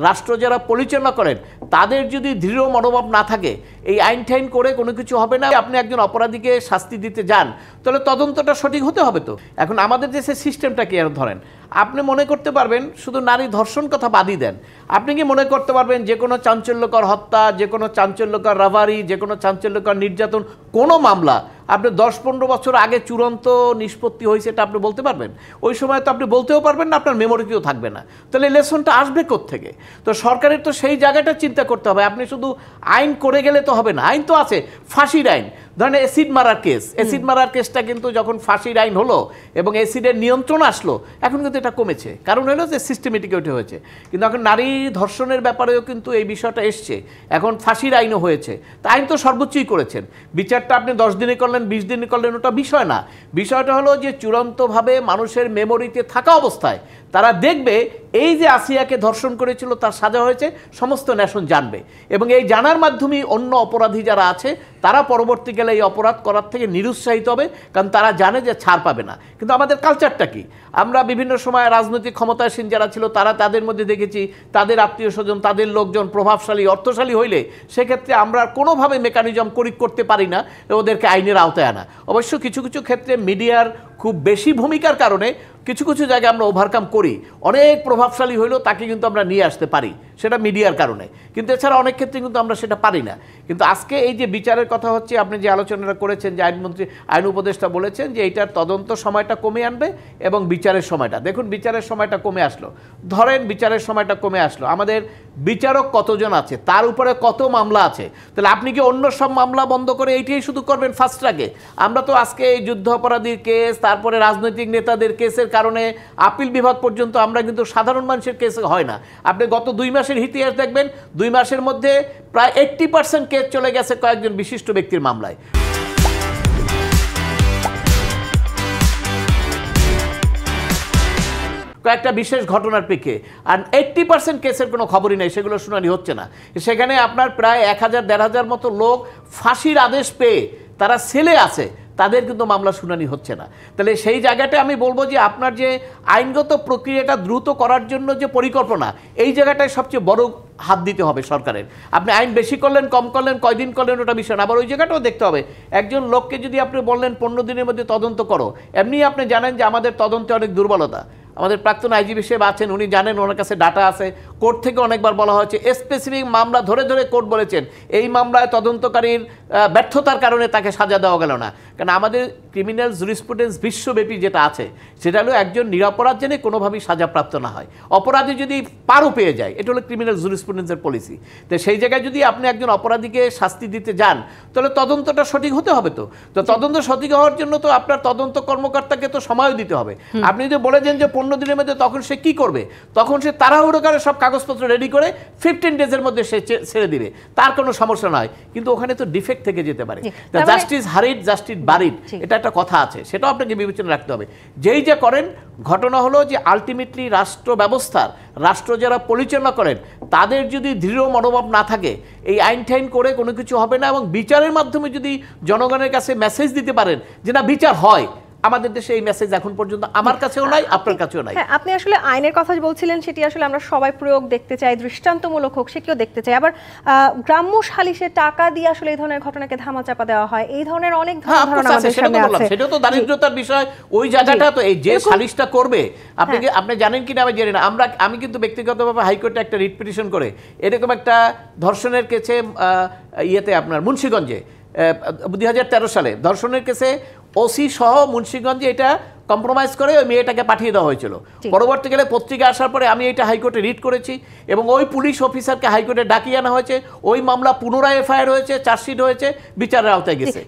রাষ্ট্র যারা পরিচালনা করেন তাদের যদি দৃঢ় মনোভাব না থাকে এই আইন ঠাইন করে কোনো কিছু হবে না। আপনি একজন অপরাধীকে শাস্তি দিতে যান তাহলে তদন্তটা সঠিক হতে হবে। তো এখন আমাদের দেশের সিস্টেমটা কি ধরেন, আপনি মনে করতে পারবেন শুধু নারী ধর্ষণ কথা বাদই দেন, আপনি কি মনে করতে পারবেন যে কোনো চাঞ্চল্যকর হত্যা, যে কোনো চাঞ্চল্যকর রাবারি, যে কোনো চাঞ্চল্যকর নির্যাতন কোনো মামলা আপনি 10-15 বছর আগে চূড়ান্ত নিষ্পত্তি হয়েছে এটা আপনি বলতে পারবেন? ওই সময় তো আপনি বলতেও পারবেন না, আপনার মেমোরিতেও থাকবে না। তাহলে লেসনটা আসবে কোত্থেকে? তো সরকারের তো সেই জায়গাটা চিন্তা করতে হবে। আপনি শুধু আইন করে গেলে তো হবে না, আইন তো আছে, ফাঁসির আইন। ধরেন অ্যাসিড মারার কেস, অ্যাসিড মারার কেসটা কিন্তু যখন ফাঁসির আইন হলো এবং অ্যাসিডের নিয়ন্ত্রণ আসলো, এখন কিন্তু এটা কমেছে, কারণ হলো যে সিস্টেমেটিক ওইটা হয়েছে। কিন্তু এখন নারী ধর্ষণের ব্যাপারেও কিন্তু এই বিষয়টা এসছে, এখন ফাঁসির আইনও হয়েছে। তা আইন তো সর্বোচ্চই করেছেন, বিচারটা আপনি 10 দিনে করলেন 20 দিনে করলেন ওটা বিষয় না। বিষয়টা হলো যে চূড়ান্তভাবে মানুষের মেমোরিতে থাকা অবস্থায় তারা দেখবে এই যে আসিয়াকে ধর্ষণ করেছিল তার সাজা হয়েছে, সমস্ত ন্যাশন জানবে এবং এই জানার মাধ্যমেই অন্য অপরাধী যারা আছে তারা পরবর্তীকালে এই অপরাধ করার থেকে নিরুৎসাহিত হবে, কারণ তারা জানে যে ছাড় পাবে না। কিন্তু আমাদের কালচারটা কি, আমরা বিভিন্ন সময় রাজনৈতিক ক্ষমতাসীন যারা ছিল তারা তাদের মধ্যে দেখেছি তাদের আত্মীয় স্বজন, তাদের লোকজন প্রভাবশালী অর্থশালী হইলে সেক্ষেত্রে আমরা কোনোভাবে মেকানিজম করতে পারি না ওদেরকে আইনের আওতায় আনা। অবশ্য কিছু কিছু ক্ষেত্রে মিডিয়ার খুব বেশি ভূমিকার কারণে কিছু কিছু জায়গায় আমরা ওভারকাম করি, অনেক প্রভাবশালী হইলেও তাকে কিন্তু আমরা নিয়ে আসতে পারি, সেটা মিডিয়ার কারণে। কিন্তু এছাড়া অনেক ক্ষেত্রে কিন্তু আমরা সেটা পারি না। কিন্তু আজকে এই যে বিচারের কথা হচ্ছে, আপনি যে আলোচনাটা করেছেন যে আইনমন্ত্রী আইন উপদেষ্টা বলেছেন যে এইটার তদন্ত সময়টা কমে আনবে এবং বিচারের সময়টা, দেখুন বিচারের সময়টা কমে আসলো, ধরেন বিচারের সময়টা কমে আসলো, আমাদের বিচারক কতজন আছে, তার উপরে কত মামলা আছে, তাহলে আপনি কি অন্য সব মামলা বন্ধ করে এইটাই শুধু করবেন ফার্স্ট ট্র্যাকে? আমরা তো আজকে এই যুদ্ধ অপরাধীর কেস, তারপরে রাজনৈতিক নেতাদের কেসের কারণে আপিল বিভাগ পর্যন্ত আমরা কিন্তু সাধারণ মানুষের কেস হয় না। আপনি গত 2 মাসের ইতিহাস দেখবেন, 2 মাসের মধ্যে প্রায় 80% কেস চলে গেছে কয়েকজন বিশিষ্ট ব্যক্তির মামলায়। কয়েকটা বিশেষ ঘটনার প্রেক্ষে, আর 80% কেসের কোনো খবরই নেই, সেগুলো শুনানি হচ্ছে না। সেখানে আপনার প্রায় 1000-1500 মতো লোক ফাঁসির আদেশ পেয়ে তারা সেলে আছে, তাদের কিন্তু মামলা শুনানি হচ্ছে না। তাহলে সেই জায়গাটা আমি বলবো যে আপনার যে আইনগত প্রক্রিয়াটা দ্রুত করার জন্য যে পরিকল্পনা, এই জায়গাটায় সবচেয়ে বড় হাত দিতে হবে সরকারের। আপনি আইন বেশি করলেন কম করলেন কয়দিন করলেন ওটা বিষয় না, আবার ওই জায়গাটাও দেখতে হবে। একজন লোককে যদি আপনি বললেন 15 দিনের মধ্যে তদন্ত করো, এমনি আপনি জানেন যে আমাদের তদন্তে অনেক দুর্বলতা। আমাদের প্রাক্তন আইজিপি সাহেব আছেন, উনি জানেন, ওনার কাছে ডাটা আছে, কোর্ট থেকে অনেকবার বলা হয়েছে, স্পেসিফিক মামলা ধরে ধরে কোর্ট বলেছেন এই মামলায় তদন্তকারীর ব্যর্থতার কারণে তাকে সাজা দেওয়া গেল না। কারণ আমাদের ক্রিমিনাল জুরিসপ্রুডেন্স বিশ্বব্যাপী যেটা আছে সেটা হলো একজন নিরপরাধ জেনে কোনোভাবেই সাজাপ্রাপ্ত না হয়, অপরাধী যদি পারও পেয়ে যায়, এটা হলো ক্রিমিনাল জুরিসপ্রুডেন্সের পলিসি। তো সেই জায়গায় যদি আপনি একজন অপরাধীকে শাস্তি দিতে যান তাহলে তদন্তটা সঠিক হতে হবে। তো তদন্ত সঠিক হওয়ার জন্য তো আপনার তদন্ত কর্মকর্তাকে তো সময়ও দিতে হবে। আপনি যদি বলে দেন যে 15 দিনের মধ্যে, তখন সে কি করবে? তখন সে তাড়াহুড়ো করে সব কাগজপত্র রেডি করে 15 ডেজের মধ্যে সে ছেড়ে দিবে, তার কোনো সমস্যা নয়। কিন্তু ওখানে তো ডিফেক্ট থেকে যেতে পারে। জাস্টিস হারিড জাস্টিস বারিড, এটা একটা কথা আছে, সেটাও আপনাকে বিবেচনা রাখতে হবে। যেই যে করেন, ঘটনা হলো যে আলটিমেটলি রাষ্ট্র ব্যবস্থার, রাষ্ট্র যারা পরিচালনা করেন তাদের যদি দৃঢ় মনোভাব না থাকে এই আইন ঠাইন করে কোনো কিছু হবে না। এবং বিচারের মাধ্যমে যদি জনগণের কাছে মেসেজ দিতে পারেন যে না বিচার হয়, আমাদের দেশে এই মেসেজ এখন পর্যন্ত আমার কাছেও নাই, আপনার কাছেও নাই। হ্যাঁ, আপনি আসলে আইনের কথা বলছিলেন, সেটি আসলে আমরা সবাই প্রয়োগ দেখতে চাই, দৃষ্টান্তমূলক হোক সেটিও দেখতে চাই। আবার গ্রাম্য সালিশে টাকা দিয়ে আসলে এই ধরনের ঘটনাকে ধামাচাপা দেওয়া হয়, এই ধরনের অনেক ধারণা আমাদের সামনে আছে। সেটা তো দারিদ্রতার বিষয়, ওই জায়গাটা তো এই যে সালিশটা করবে, আপনি জানেন কিনা আমি জানি না, আমি কিন্তু ব্যক্তিগতভাবে হাইকোর্টে একটা রিট পিটিশন করে এরকম একটা ধর্ষণের কেসে ইয়েতে আপনার মুন্সিগঞ্জে 2013 সালে ধর্ষণের কেসে ওসি সহ মুন্সিগঞ্জে এটা কম্প্রোমাইজ করে ওই মেয়েটাকে পাঠিয়ে দেওয়া হয়েছিল। পরবর্তীকালে পত্রিকা আসার পরে আমি এটা হাইকোর্টে রিট করেছি এবং ওই পুলিশ অফিসারকে হাইকোর্টে ডাকিয়ে আনা হয়েছে, ওই মামলা পুনরায় এফআইআর হয়েছে, চার্জশিট হয়েছে, বিচারের আওতায় গেছে।